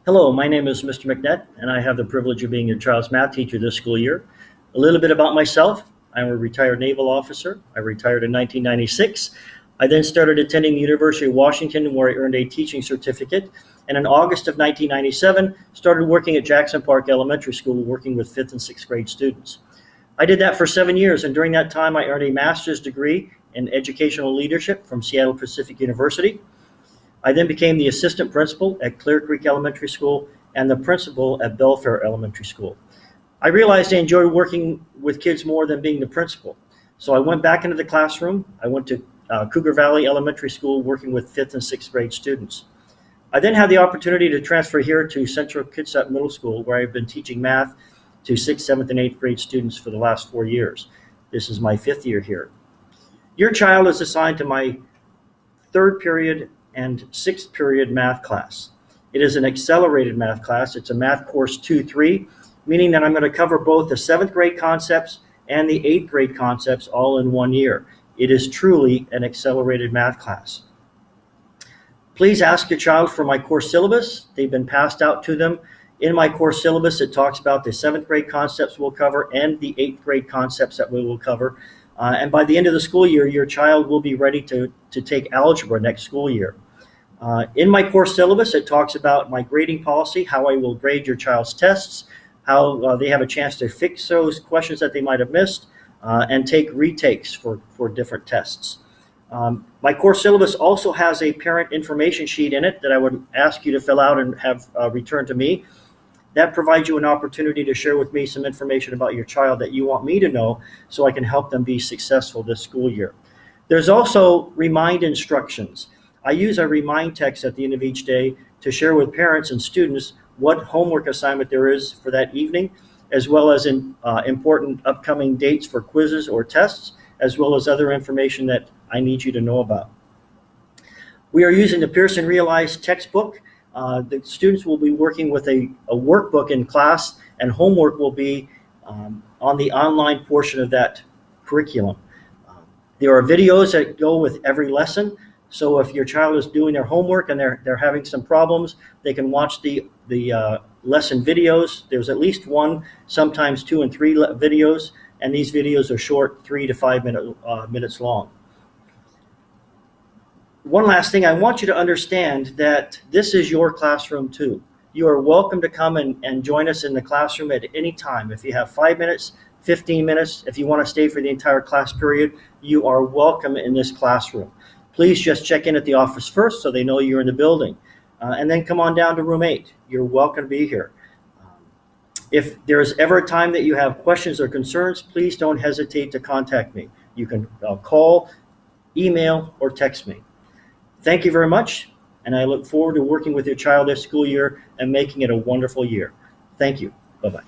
Hello, my name is Mr. McNett, and I have the privilege of being your child's math teacher this school year. A little bit about myself. I'm a retired naval officer. I retired in 1996. I then started attending the University of Washington, where I earned a teaching certificate. And in August of 1997, started working at Jackson Park Elementary School, working with 5th and 6th grade students. I did that for 7 years, and during that time, I earned a master's degree in educational leadership from Seattle Pacific University. I then became the assistant principal at Clear Creek Elementary School and the principal at Belfair Elementary School. I realized I enjoyed working with kids more than being the principal. So I went back into the classroom. I went to Cougar Valley Elementary School working with 5th and 6th grade students. I then had the opportunity to transfer here to Central Kitsap Middle School, where I've been teaching math to 6th, 7th, and 8th grade students for the last 4 years. This is my 5th year here. Your child is assigned to my 3rd period and 6th period math class. It is an accelerated math class. It's a math course 2-3, meaning that I'm going to cover both the 7th grade concepts and the 8th grade concepts all in 1 year. It is truly an accelerated math class. Please ask your child for my course syllabus. They've been passed out to them. In my course syllabus, it talks about the 7th grade concepts we'll cover and the 8th grade concepts that we will cover. And by the end of the school year, your child will be ready to take algebra next school year. In my course syllabus, it talks about my grading policy, how I will grade your child's tests, how they have a chance to fix those questions that they might have missed, and take retakes for different tests. My course syllabus also has a parent information sheet in it that I would ask you to fill out and have returned to me. That provides you an opportunity to share with me some information about your child that you want me to know so I can help them be successful this school year. There's also remind instructions. I use a remind text at the end of each day to share with parents and students what homework assignment there is for that evening, as well as important upcoming dates for quizzes or tests, as well as other information that I need you to know about. We are using the Pearson Realize textbook. The students will be working with a workbook in class, and homework will be on the online portion of that curriculum. There are videos that go with every lesson. So if your child is doing their homework and they're having some problems, they can watch the lesson videos. There's at least 1, sometimes 2 and 3 videos, and these videos are short, 3 to 5 minutes long. One last thing, I want you to understand that this is your classroom too. You are welcome to come and join us in the classroom at any time. If you have 5 minutes, 15 minutes, if you want to stay for the entire class period, you are welcome in this classroom. Please just check in at the office first so they know you're in the building. And then come on down to room 8. You're welcome to be here. If there's ever a time that you have questions or concerns, please don't hesitate to contact me. You can call, email, or text me. Thank you very much, and I look forward to working with your child this school year and making it a wonderful year. Thank you. Bye-bye.